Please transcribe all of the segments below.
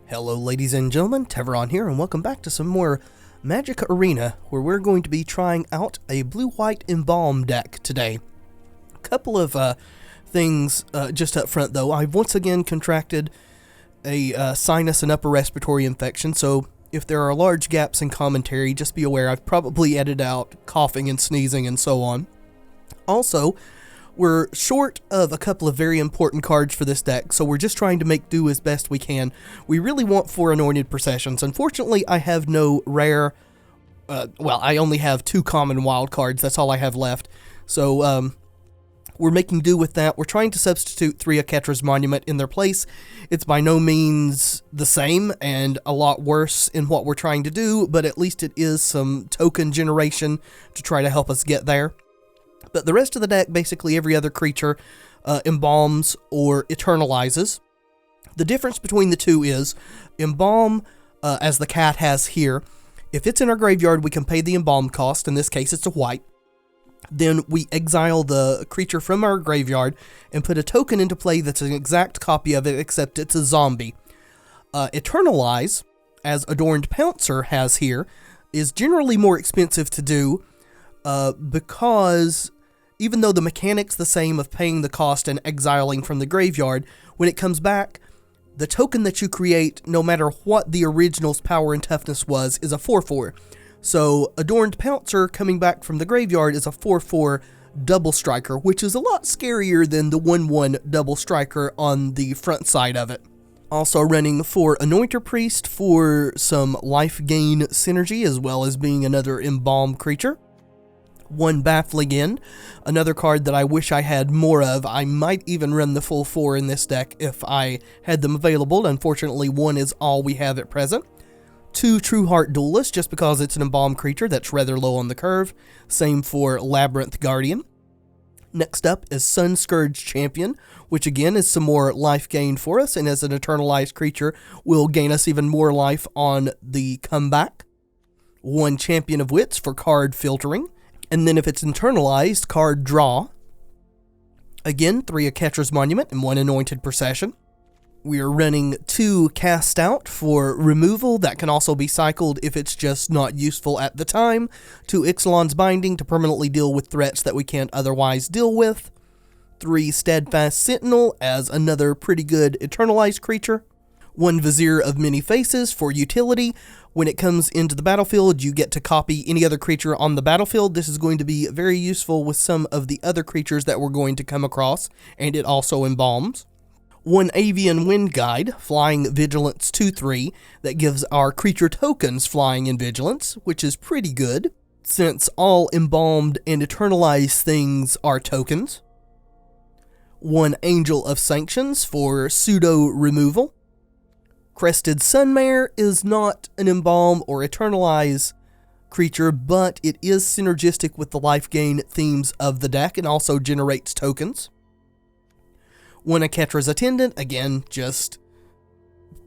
Hello ladies and gentlemen, Tevaron here, and welcome back to some more Magic Arena, where we're going to be trying out a blue-white Embalm deck today. A couple of things just up front though. I've once again contracted a sinus and upper respiratory infection, so if there are large gaps in commentary, just be aware I've probably edited out coughing and sneezing and so on. Also, we're short of a couple of very important cards for this deck, so we're just trying to make do as best we can. We really want 4 Anointed Processions. Unfortunately, I have no rare, I only have 2 common wild cards. That's all I have left. So, we're making do with that. We're trying to substitute 3 Aketra's Monument in their place. It's by no means the same and a lot worse in what we're trying to do, but at least it is some token generation to try to help us get there. But the rest of the deck, basically every other creature, embalms or eternalizes. The difference between the two is, embalm, as the cat has here, if it's in our graveyard, we can pay the embalm cost. In this case, it's a white. Then we exile the creature from our graveyard and put a token into play that's an exact copy of it, except it's a zombie. Eternalize, as Adorned Pouncer has here, is generally more expensive to do, because even though the mechanic's the same of paying the cost and exiling from the graveyard, when it comes back, the token that you create, no matter what the original's power and toughness was, is a 4/4. So Adorned Pouncer coming back from the graveyard is a 4/4 double striker, which is a lot scarier than the 1/1 double striker on the front side of it. Also running 4 Anointer Priest for some life gain synergy, as well as being another Embalm creature. 1 Baffling End, another card that I wish I had more of. I might even run the full 4 in this deck if I had them available. Unfortunately, 1 is all we have at present. 2 True Heart Duelist, just because it's an Embalm creature that's rather low on the curve. Same for Labyrinth Guardian. Next up is Sun Scourge Champion, which again is some more life gain for us, and as an eternalized creature will gain us even more life on the comeback. 1 Champion of Wits for card filtering. And then if it's internalized, card draw. Again, 3 Aketra's Monument and 1 Anointed Procession. We are running 2 Cast Out for removal. That can also be cycled if it's just not useful at the time. 2 Ixalan's Binding to permanently deal with threats that we can't otherwise deal with. 3 Steadfast Sentinel as another pretty good eternalized creature. 1 Vizier of Many Faces for utility. When it comes into the battlefield, you get to copy any other creature on the battlefield. This is going to be very useful with some of the other creatures that we're going to come across, and it also embalms. 1 Avian Wind Guide, Flying Vigilance 2/3, that gives our creature tokens Flying and Vigilance, which is pretty good, since all embalmed and eternalized things are tokens. 1 Angel of Sanctions for pseudo removal. Crested Sunmare is not an Embalm or Eternalize creature, but it is synergistic with the life gain themes of the deck and also generates tokens. 1 Aketra's Attendant, again, just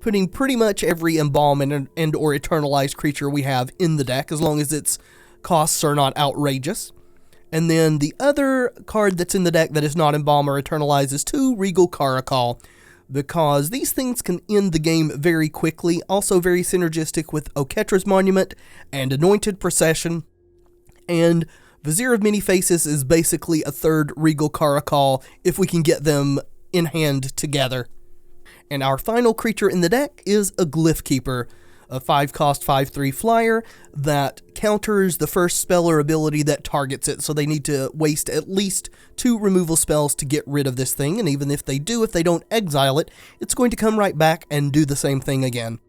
putting pretty much every Embalm and or Eternalized creature we have in the deck, as long as its costs are not outrageous. And then the other card that's in the deck that is not Embalm or Eternalize is 2 Regal Caracal, because these things can end the game very quickly, also very synergistic with Aketra's Monument and Anointed Procession, and Vizier of Many Faces is basically a 3rd Regal Caracal if we can get them in hand together. And our final creature in the deck is a Glyph Keeper, a 5-cost 5/3 flyer that counters the first spell or ability that targets it, so they need to waste at least 2 removal spells to get rid of this thing, and even if they do, if they don't exile it, it's going to come right back and do the same thing again.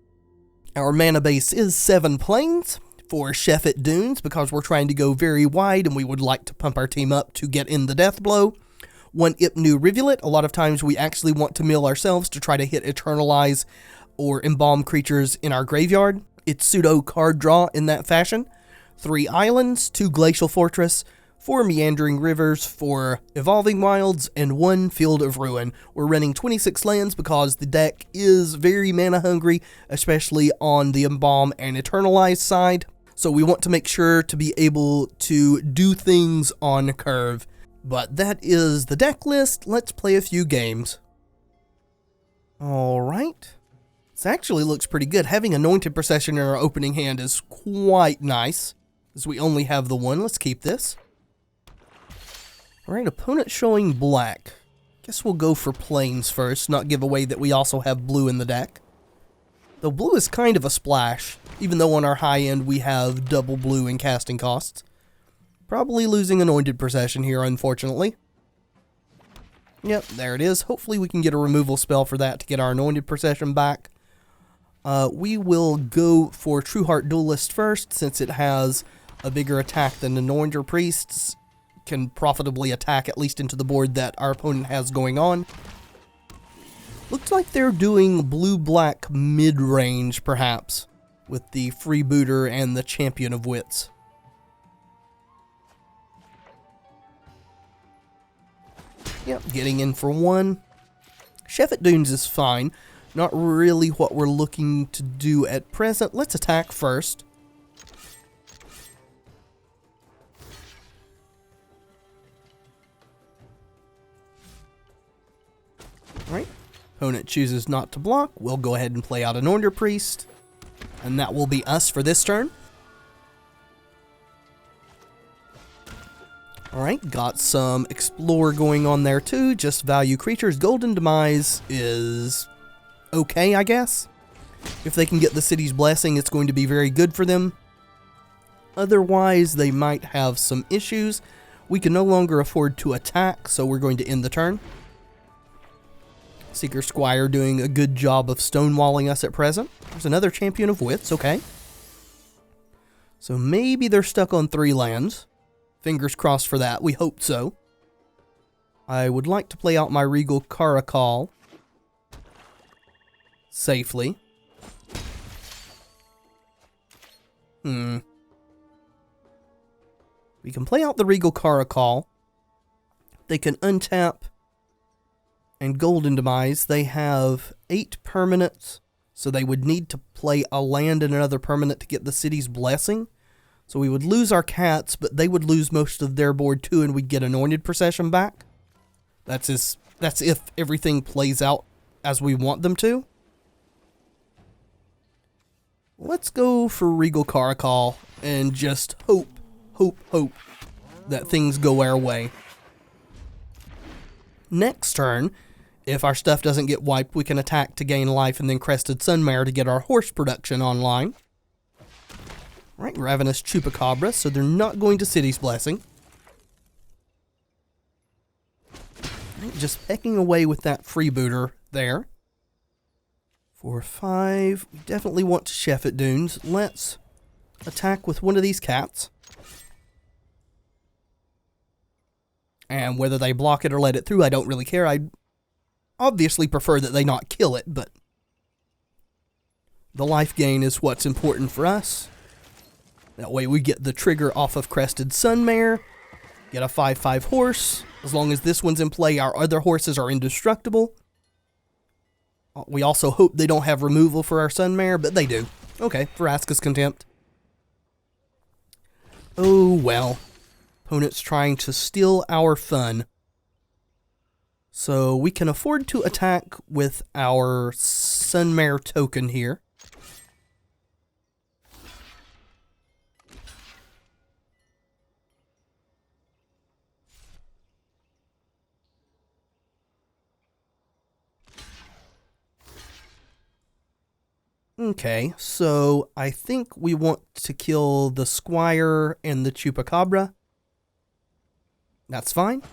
Our mana base is 7 planes for Sheffet Dunes, because we're trying to go very wide and we would like to pump our team up to get in the death blow. 1 Ipnu Rivulet, a lot of times we actually want to mill ourselves to try to hit Eternalize or Embalm creatures in our graveyard. It's pseudo card draw in that fashion. 3 Islands, 2 Glacial Fortress, 4 Meandering Rivers for Evolving Wilds, and 1 Field of Ruin. We're running 26 lands because the deck is very mana hungry, especially on the Embalm and Eternalize side. So we want to make sure to be able to do things on curve. But that is the deck list. Let's play a few games. Alright. This actually looks pretty good. Having Anointed Procession in our opening hand is quite nice, as we only have the one. Let's keep this. Alright, opponent showing black. Guess we'll go for plains first, not give away that we also have blue in the deck. Though blue is kind of a splash, even though on our high end we have double blue in casting costs. Probably losing Anointed Procession here, unfortunately. Yep, there it is. Hopefully we can get a removal spell for that to get our Anointed Procession back. We will go for Trueheart Duelist first, since it has a bigger attack than Anointer Priests. Can profitably attack at least into the board that our opponent has going on. Looks like they're doing blue-black mid-range, perhaps, with the Freebooter and the Champion of Wits. Yep, getting in for one. Sheffet Dunes is fine. Not really what we're looking to do at present. Let's attack first. Alright. Opponent chooses not to block. We'll go ahead and play out an Anointer Priest. And that will be us for this turn. Alright, got some Explore going on there too. Just value creatures. Golden Demise is okay, I guess. If they can get the City's Blessing, it's going to be very good for them. Otherwise, they might have some issues. We can no longer afford to attack, so we're going to end the turn. Seeker Squire doing a good job of stonewalling us at present. There's another Champion of Wits, okay. So maybe they're stuck on 3 lands. Fingers crossed for that, we hope so. I would like to play out my Regal Caracal safely. We can play out the Regal Caracal. They can untap and Golden Demise. They have 8 permanents, so they would need to play a land and another permanent to get the City's Blessing. So we would lose our cats, but they would lose most of their board too, and we'd get Anointed Procession back. That's if everything plays out as we want them to. Let's go for Regal Caracal and just hope that things go our way. Next turn, if our stuff doesn't get wiped, we can attack to gain life and then Crested Sunmare to get our horse production online. Alright, Ravenous Chupacabra, so they're not going to City's Blessing. Right, just pecking away with that Freebooter there. 4/5. We definitely want to Sheffet Dunes. Let's attack with one of these cats. And whether they block it or let it through, I don't really care. I obviously prefer that they not kill it, but the life gain is what's important for us. That way we get the trigger off of Crested Sunmare, get a 5/5 horse. As long as this one's in play, our other horses are indestructible. We also hope they don't have removal for our Sunmare, but they do. Okay, Vraska's Contempt. Oh well. Opponent's trying to steal our fun. So we can afford to attack with our Sunmare token here. Okay, so I think we want to kill the Squire and the Chupacabra. That's fine.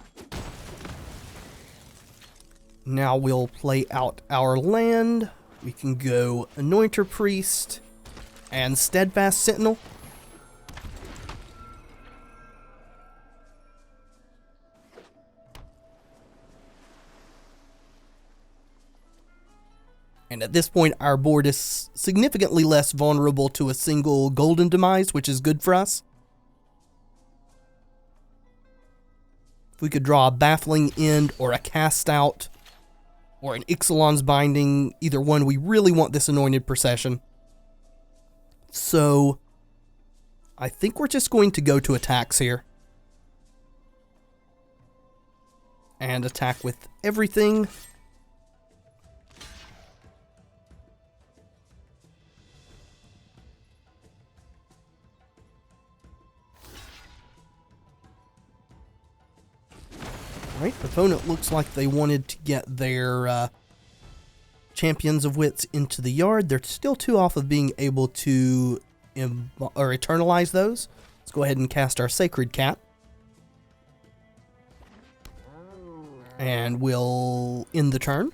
Now we'll play out our land. We can go Anointer Priest and Steadfast Sentinel. And at this point, our board is significantly less vulnerable to a single Golden Demise, which is good for us. If we could draw a Baffling End or a Cast Out or an Ixalan's Binding, either one, we really want this Anointed Procession. So I think we're just going to go to attacks here. And attack with everything. Alright, opponent looks like they wanted to get their Champions of Wits into the yard. They're still 2 off of being able to eternalize those. Let's go ahead and cast our Sacred Cat. And we'll end the turn.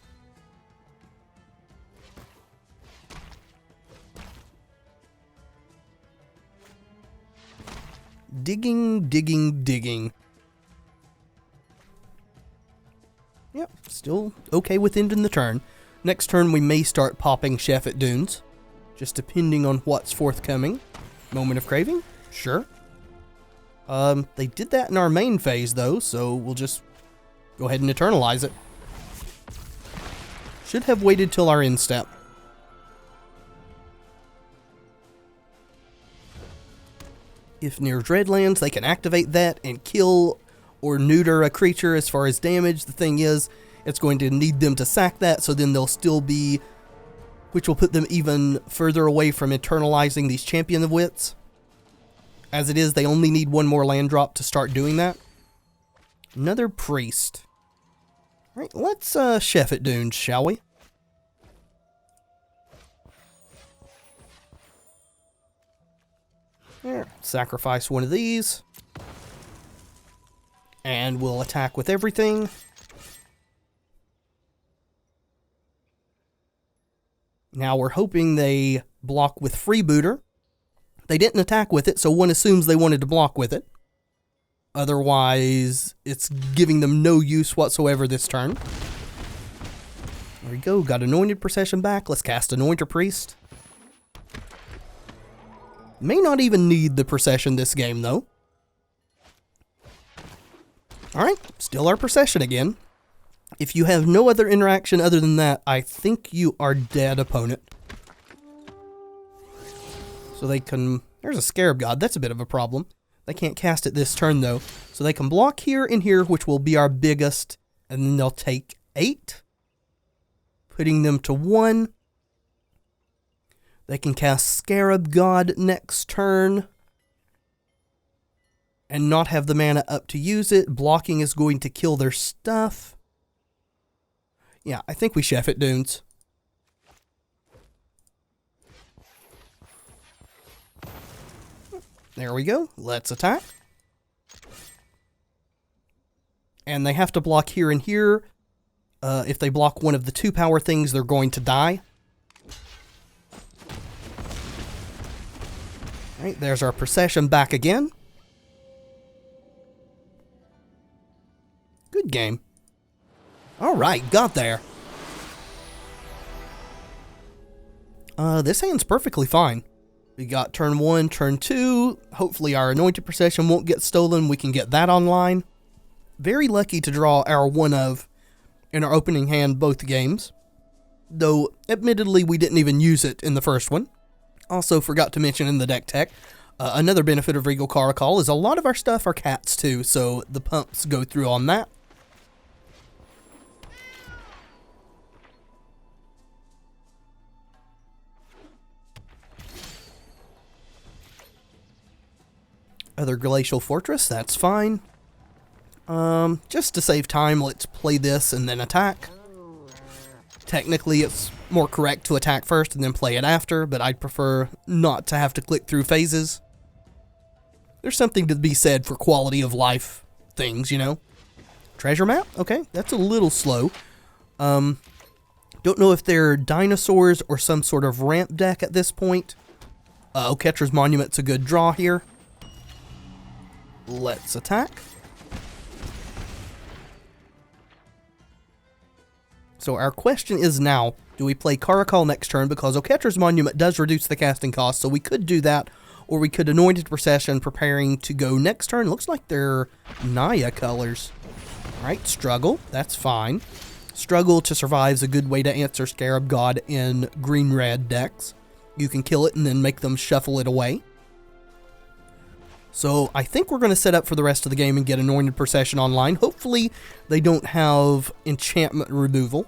Digging, digging, digging. Yep, still okay with ending the turn. Next turn we may start popping Chef at Dunes, just depending on what's forthcoming. Moment of Craving? Sure. They did that in our main phase though, so we'll just go ahead and eternalize it. Should have waited till our end step. If near Dreadlands, they can activate that and kill or neuter a creature as far as damage. The thing is, it's going to need them to sack that, so then they'll still be, which will put them even further away from internalizing these Champion of Wits. As it is, they only need 1 more land drop to start doing that. Another Priest. Alright, let's Chef at Dunes, shall we? There, sacrifice one of these. And we'll attack with everything. Now we're hoping they block with Freebooter. They didn't attack with it, so one assumes they wanted to block with it. Otherwise, it's giving them no use whatsoever this turn. There we go, got Anointed Procession back. Let's cast Anointer Priest. May not even need the Procession this game, though. Alright, still our Procession again. If you have no other interaction other than that, I think you are dead, opponent. So they can... There's a Scarab God, that's a bit of a problem. They can't cast it this turn, though. So they can block here and here, which will be our biggest. And then they'll take 8. Putting them to 1. They can cast Scarab God next turn. And not have the mana up to use it. Blocking is going to kill their stuff. Yeah, I think we Chef at Dunes. There we go. Let's attack. And they have to block here and here. If they block one of the 2 power things, they're going to die. Alright, there's our Procession back again. Good game. Alright, got there. This hand's perfectly fine. We got turn 1, turn 2. Hopefully our Anointed Procession won't get stolen. We can get that online. Very lucky to draw our 1 of in our opening hand both games. Though, admittedly, we didn't even use it in the first one. Also forgot to mention in the deck tech, another benefit of Regal Caracal is a lot of our stuff are cats too, so the pumps go through on that. Other Glacial Fortress, that's fine. Just to save time, let's play this and then attack. Technically, it's more correct to attack first and then play it after, but I'd prefer not to have to click through phases. There's something to be said for quality of life things, you know. Treasure map? Okay, that's a little slow. Don't know if they're dinosaurs or some sort of ramp deck at this point. Oketra's Monument's a good draw here. Let's attack. So our question is now, do we play Caracal next turn? Because Oketra's Monument does reduce the casting cost, so we could do that. Or we could Anointed Procession preparing to go next turn. Looks like they're Naya colors. Alright, Struggle. That's fine. Struggle to Survive is a good way to answer Scarab God in green-red decks. You can kill it and then make them shuffle it away. So I think we're going to set up for the rest of the game and get Anointed Procession online. Hopefully they don't have enchantment removal.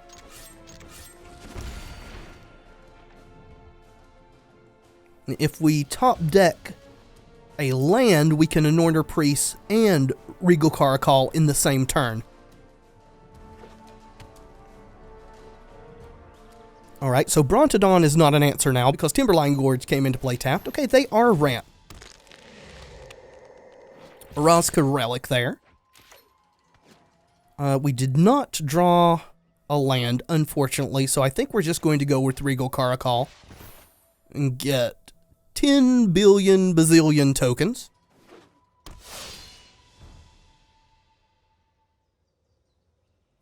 If we top deck a land, we can Anointer Priest and Regal Caracal in the same turn. Alright, so Brontodon is not an answer now because Timberline Gorge came into play tapped. Okay, they are ramp. Orazka Relic there. We did not draw a land, unfortunately, so I think we're just going to go with Regal Caracal and get 10 billion bazillion tokens.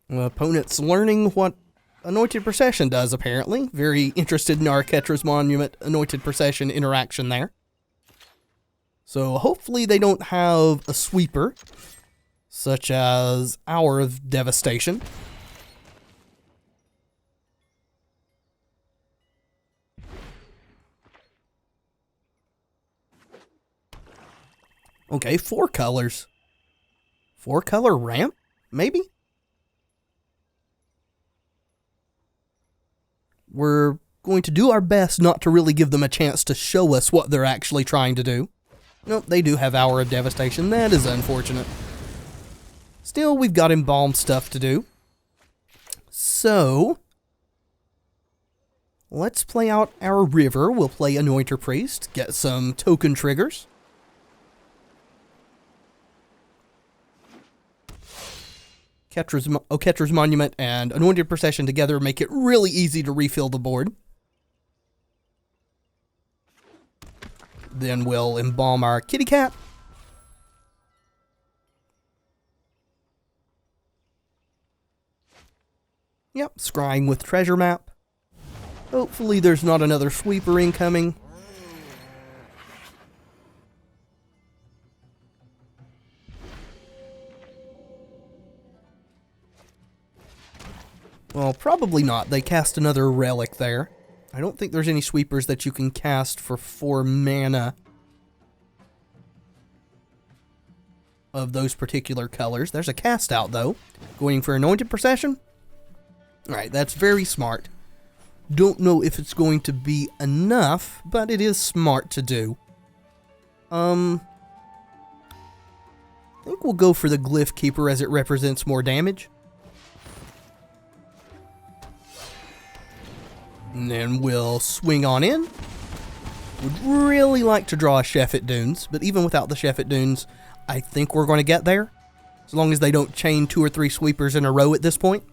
Opponent's learning what Anointed Procession does, apparently. Very interested in our Ketra's Monument Anointed Procession interaction there. So hopefully they don't have a sweeper, such as Hour of Devastation. Okay, 4 colors. 4-color ramp? Maybe? We're going to do our best not to really give them a chance to show us what they're actually trying to do. Nope, they do have Hour of Devastation. That is unfortunate. Still, we've got Embalm stuff to do. So, let's play out our river. We'll play Anointer Priest, get some token triggers. Ketra's Monument and Anointed Procession together make it really easy to refill the board. Then we'll embalm our kitty cat. Yep, scrying with treasure map. Hopefully there's not another sweeper incoming. Well, probably not. They cast another relic there. I don't think there's any sweepers that you can cast for 4 mana of those particular colors. There's a cast out, though. Going for Anointed Procession? Alright, that's very smart. Don't know if it's going to be enough, but it is smart to do. I think we'll go for the Glyph Keeper as it represents more damage. And then we'll swing on in. Would really like to draw a Sheffet Dunes, but even without the Sheffet Dunes, I think we're going to get there. As long as they don't chain 2 or 3 sweepers in a row at this point.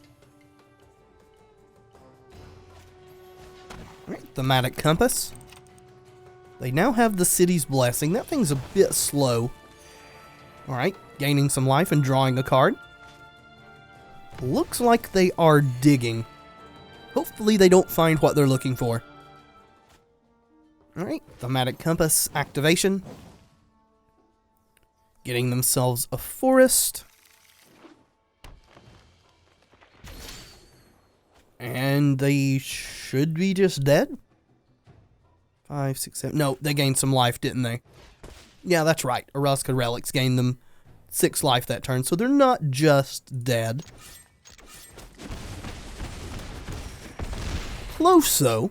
Alright, Thematic Compass. They now have the City's Blessing. That thing's a bit slow. Alright, gaining some life and drawing a card. Looks like they are digging. Hopefully they don't find what they're looking for. Alright, Thematic Compass activation. Getting themselves a forest. And they should be just dead. 5, 6, 7. No, they gained some life, didn't they? Yeah, that's right. Orazka Relics gained them 6 life that turn, so they're not just dead. Close, though.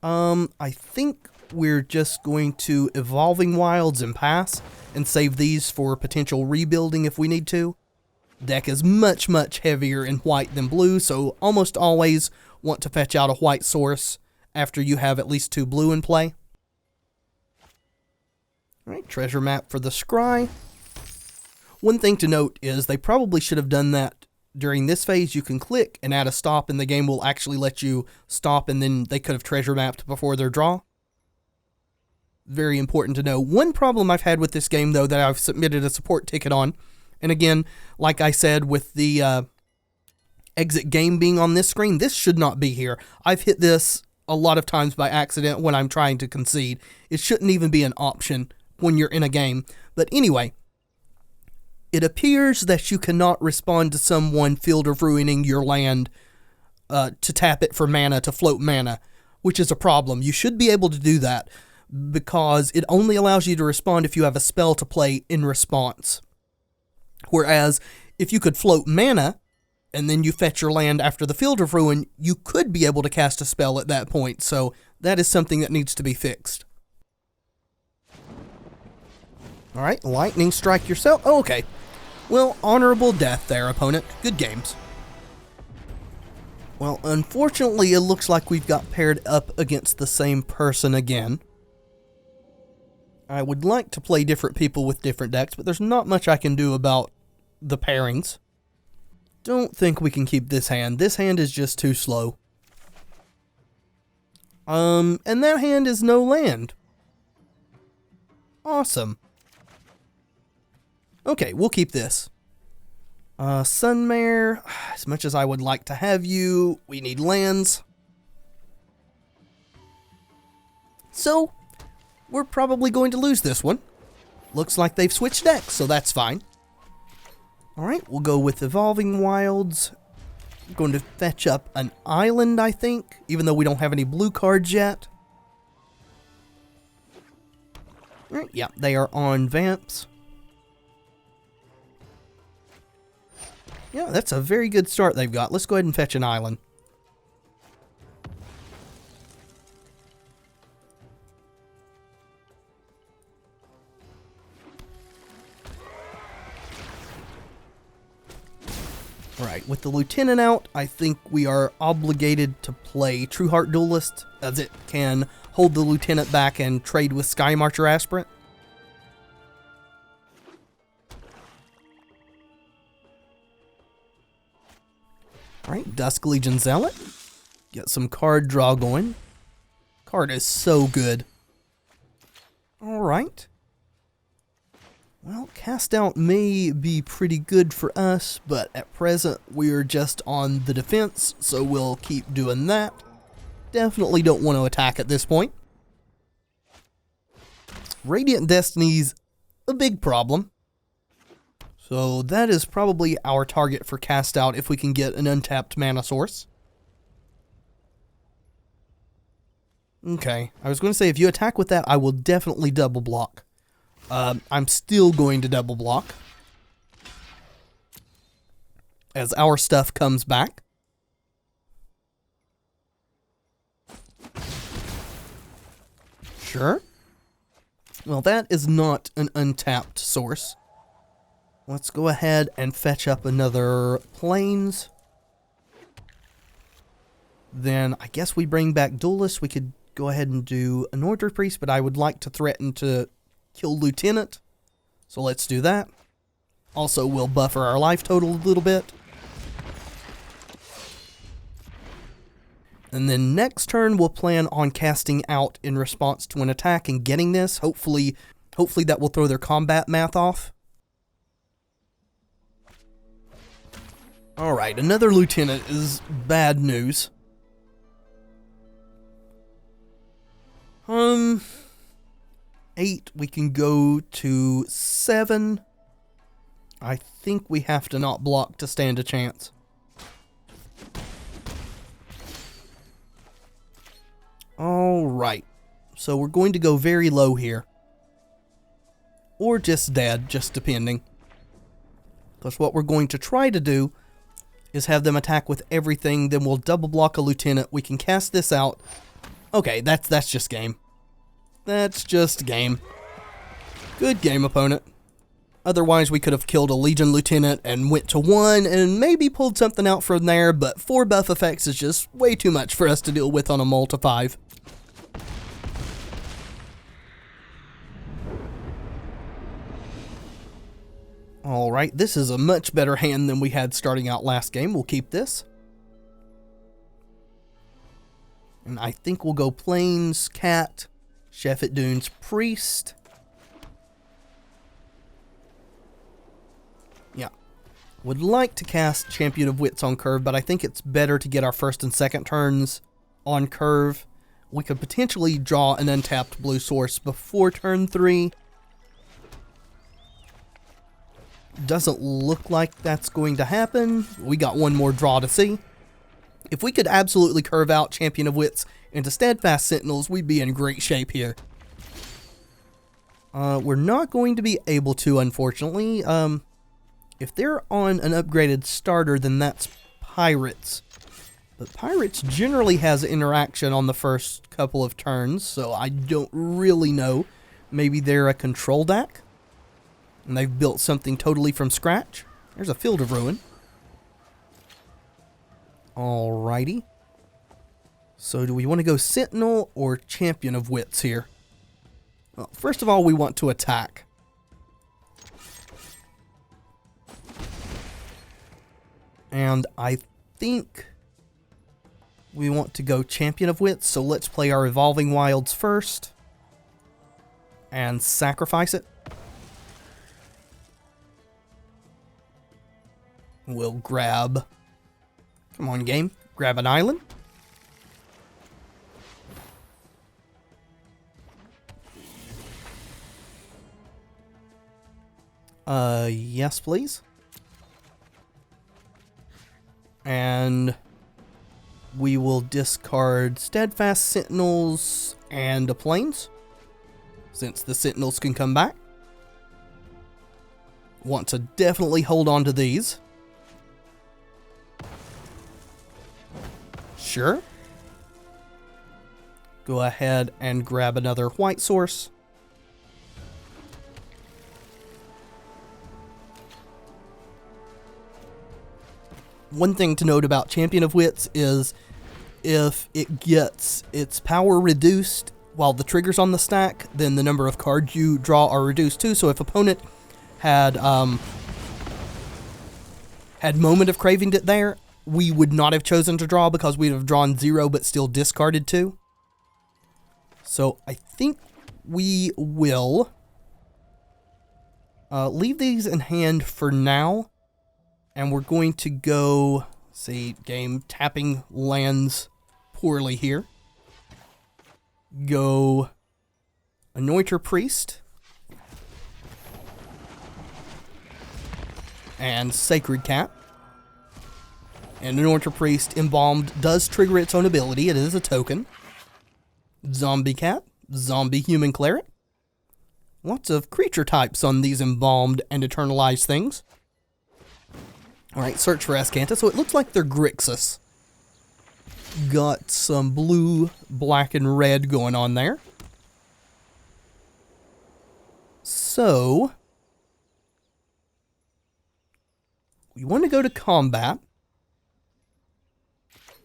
I think we're just going to Evolving Wilds and pass, and save these for potential rebuilding if we need to. Deck is much, much heavier in white than blue, so almost always want to fetch out a white source after you have at least 2 blue in play. Alright, treasure map for the scry. One thing to note is they probably should have done that during this phase. You can click and add a stop, and the game will actually let you stop, and then they could have treasure mapped before their draw. Very important to know. One problem I've had with this game, though, that I've submitted a support ticket on, and again, like I said, with the exit game being on this screen, this should not be here. I've hit this a lot of times by accident when I'm trying to concede. It shouldn't even be an option when you're in a game. But anyway, it appears that you cannot respond to someone Field of Ruining your land to tap it for mana, to float mana, which is a problem. You should be able to do that because it only allows you to respond if you have a spell to play in response. Whereas, if you could float mana, and then you fetch your land after the Field of Ruin, you could be able to cast a spell at that point, so that is something that needs to be fixed. Alright, lightning strike yourself. Oh, okay. Well, honorable death there, opponent. Good games. Well, unfortunately, it looks like we've got paired up against the same person again. I would like to play different people with different decks, but there's not much I can do about the pairings. Don't think we can keep this hand. This hand is just too slow. And that hand is no land. Awesome. Okay, we'll keep this. Sunmare, as much as I would like to have you, we need lands. So, we're probably going to lose this one. Looks like they've switched decks, so that's fine. Alright, we'll go with Evolving Wilds. I'm going to fetch up an island, I think, even though we don't have any blue cards yet. Alright, yeah, they are on Vamps. Yeah, that's a very good start they've got. Let's go ahead and fetch an island. Right, with the Lieutenant out, I think we are obligated to play True Heart Duelist, as it can hold the Lieutenant back and trade with Sky Marcher Aspirant. Alright, Dusk Legion Zealot. Get some card draw going. Card is so good. Alright. Well, Cast Out may be pretty good for us, but at present we're just on the defense, so we'll keep doing that. Definitely don't want to attack at this point. Radiant Destiny's a big problem. So that is probably our target for Cast Out if we can get an untapped mana source. Okay, I was going to say if you attack with that, I will definitely double block. I'm still going to double block as our stuff comes back. Sure. Well, that is not an untapped source. Let's go ahead and fetch up another Plains. Then I guess we bring back Duelist. We could go ahead and do an Order Priest, but I would like to threaten to kill Lieutenant. So let's do that. Also, we'll buffer our life total a little bit. And then next turn, we'll plan on casting out in response to an attack and getting this. Hopefully that will throw their combat math off. Alright, another Lieutenant is bad news. 8, we can go to 7. I think we have to not block to stand a chance. Alright, so we're going to go very low here. Or just dead, just depending. Because what we're going to try to do is have them attack with everything, then we'll double block a Lieutenant. We can cast this out. Okay, that's just game. That's just game. Good game, opponent. Otherwise, we could have killed a Legion Lieutenant and went to 1 and maybe pulled something out from there, but 4 buff effects is just way too much for us to deal with on a multi 5. Alright, this is a much better hand than we had starting out last game. We'll keep this. And I think we'll go Plains, Cat, Sheffet Dunes, Priest. Yeah. Would like to cast Champion of Wits on curve, but I think it's better to get our first and second turns on curve. We could potentially draw an untapped blue source before turn 3. Doesn't look like that's going to happen. We got one more draw to see. If we could absolutely curve out Champion of Wits into Steadfast Sentinels, we'd be in great shape here. We're not going to be able to, unfortunately. If they're on an upgraded starter, then that's Pirates. But Pirates generally has interaction on the first couple of turns, so I don't really know. Maybe they're a control deck, and they've built something totally from scratch. There's a Field of Ruin. Alrighty. So do we want to go Sentinel or Champion of Wits here? Well, first of all, we want to attack. And I think we want to go Champion of Wits, so let's play our Evolving Wilds first. And sacrifice it. We'll grab... Come on, game. Grab an island. Yes, please. And we will discard Steadfast Sentinels and the Plains, since the Sentinels can come back. Want to definitely hold on to these. Sure. Go ahead and grab another white source. One thing to note about Champion of Wits is if it gets its power reduced while the trigger's on the stack, then the number of cards you draw are reduced too. So if opponent had Moment of Craving it there, we would not have chosen to draw because we'd have drawn 0 but still discarded 2. So I think we will leave these in hand for now. And we're going to go, see, game tapping lands poorly here. Go Anointer Priest. And Sacred Cat. And Anointer Priest Embalmed does trigger its own ability. It is a token. Zombie Cat. Zombie Human Cleric. Lots of creature types on these Embalmed and Eternalized things. Alright, search for Ascanta. So it looks like they're Grixis. Got some blue, black, and red going on there. So we want to go to combat.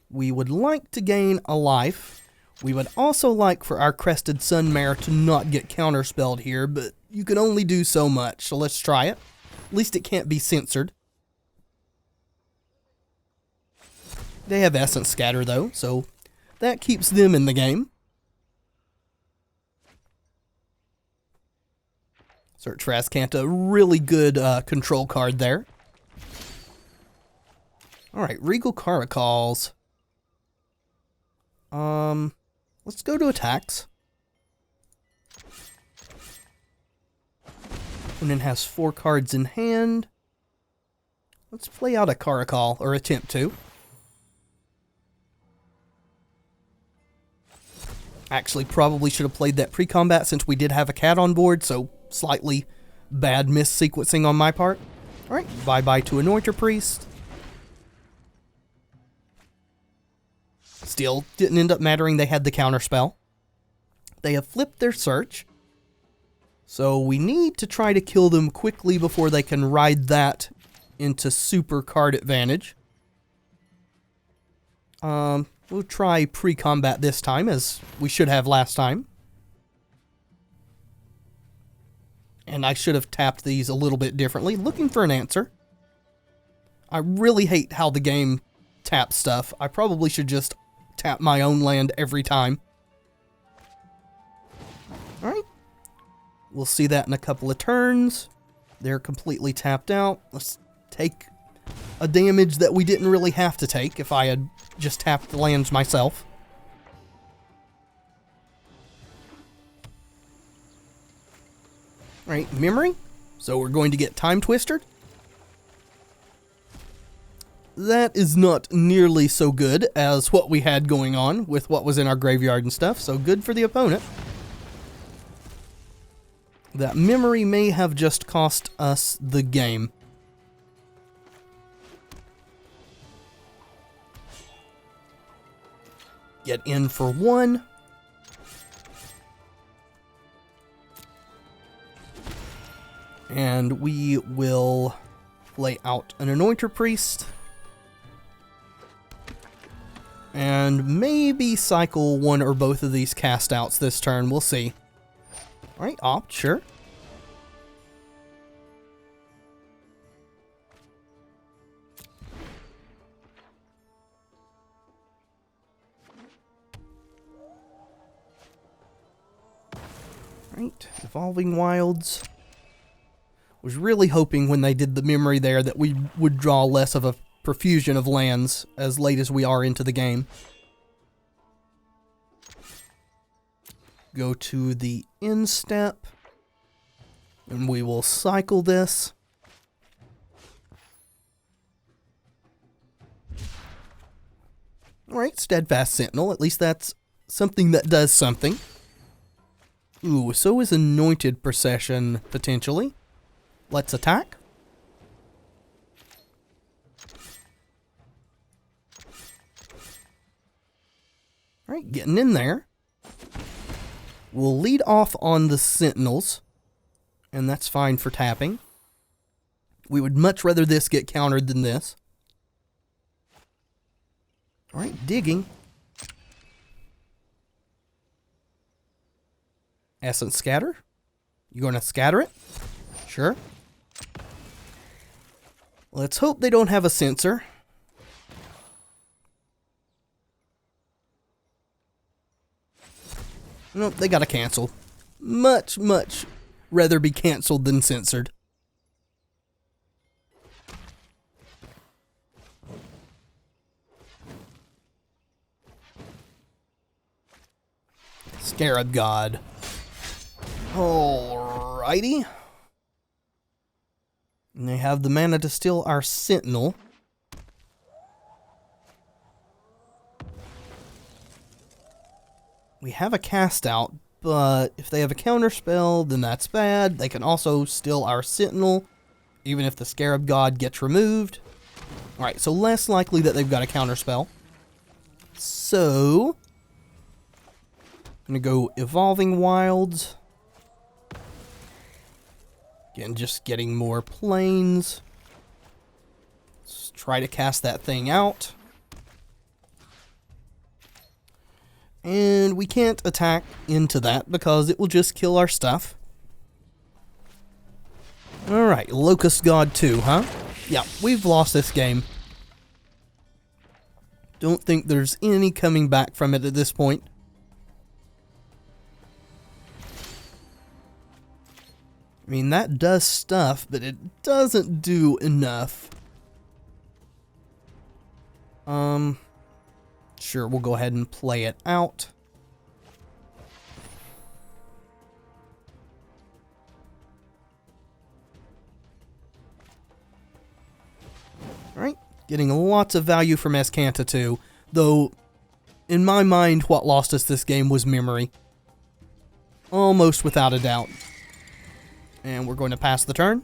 We would like to gain a life. We would also like for our Crested Sun Mare to not get counterspelled here, but you can only do so much, so let's try it. At least it can't be censored. They have Essence Scatter, though, so that keeps them in the game. Search for Ascanta, really good control card there. Alright, Regal Caracals. Let's go to attacks. Opponent has 4 cards in hand. Let's play out a Caracal, or attempt to. Actually, probably should have played that pre-combat since we did have a cat on board, so slightly bad mis-sequencing on my part. Alright, bye-bye to Anointer Priest. Still, didn't end up mattering, they had the counterspell. They have flipped their search. So we need to try to kill them quickly before they can ride that into super card advantage. We'll try pre-combat this time, as we should have last time. And I should have tapped these a little bit differently, looking for an answer. I really hate how the game taps stuff. I probably should just tap my own land every time. Alright. We'll see that in a couple of turns. They're completely tapped out. Let's take a damage that we didn't really have to take if I had just tapped the lands myself. Alright, memory. So we're going to get Time Twistered. That is not nearly so good as what we had going on with what was in our graveyard and stuff, so good for the opponent. That memory may have just cost us the game. Get in for 1. And we will lay out an Anointer Priest. And maybe cycle one or both of these cast outs this turn. We'll see. Alright, opt, sure. Right, Evolving Wilds. Was really hoping when they did the memory there that we would draw less of a profusion of lands as late as we are into the game. Go to the end step, and we will cycle this. Alright, Steadfast Sentinel. At least that's something that does something. Ooh, so is Anointed Procession, potentially. Let's attack. Alright, getting in there. We'll lead off on the Sentinels, and that's fine for tapping. We would much rather this get countered than this. Alright, digging. Essence Scatter. You going to scatter it? Sure. Let's hope they don't have a sensor. Nope, they gotta cancel. Much rather be canceled than censored. Scarab God. Alrighty. And they have the mana to steal our Sentinel. We have a cast out, but if they have a counter spell, then that's bad. They can also steal our Sentinel, even if the Scarab God gets removed. Alright, so less likely that they've got a counter spell. So, I'm going to go Evolving Wilds. Again, just getting more planes. Let's try to cast that thing out. And we can't attack into that because it will just kill our stuff. Alright, Locust God 2, huh? Yeah, we've lost this game. Don't think there's any coming back from it at this point. I mean, that does stuff, but it doesn't do enough. Sure, we'll go ahead and play it out. Alright, getting lots of value from Escanta 2, though, in my mind, what lost us this game was memory. Almost without a doubt. And we're going to pass the turn.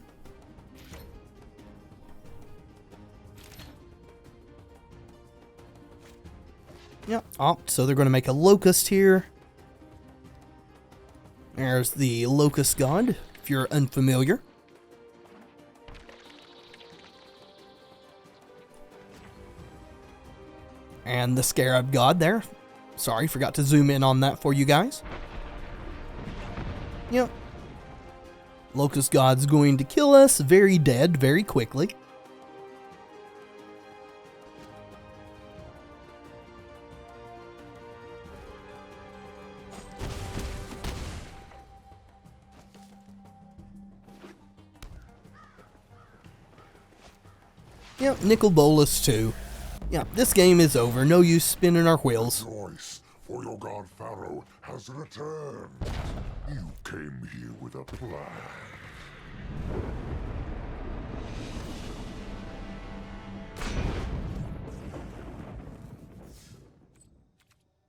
Yep, opt, so they're going to make a Locust here. There's the Locust God, if you're unfamiliar. And the Scarab God there. Sorry, forgot to zoom in on that for you guys. Yep. Locust God's going to kill us, very dead, very quickly. Yep, Nicol Bolas too. Yeah, this game is over. No use spinning our wheels. Rejoice, for your god Pharaoh has returned. You came here with a plan.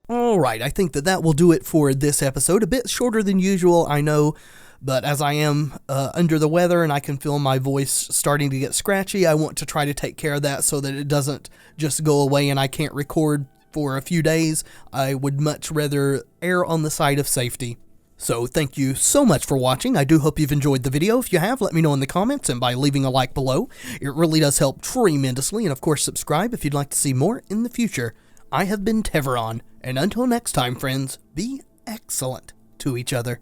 Alright, I think that will do it for this episode. A bit shorter than usual, I know, but as I am under the weather and I can feel my voice starting to get scratchy, I want to try to take care of that so that it doesn't just go away and I can't record for a few days. I would much rather err on the side of safety. So thank you so much for watching. I do hope you've enjoyed the video. If you have, let me know in the comments and by leaving a like below. It really does help tremendously. And of course, subscribe if you'd like to see more in the future. I have been Tevaron, and until next time, friends, be excellent to each other.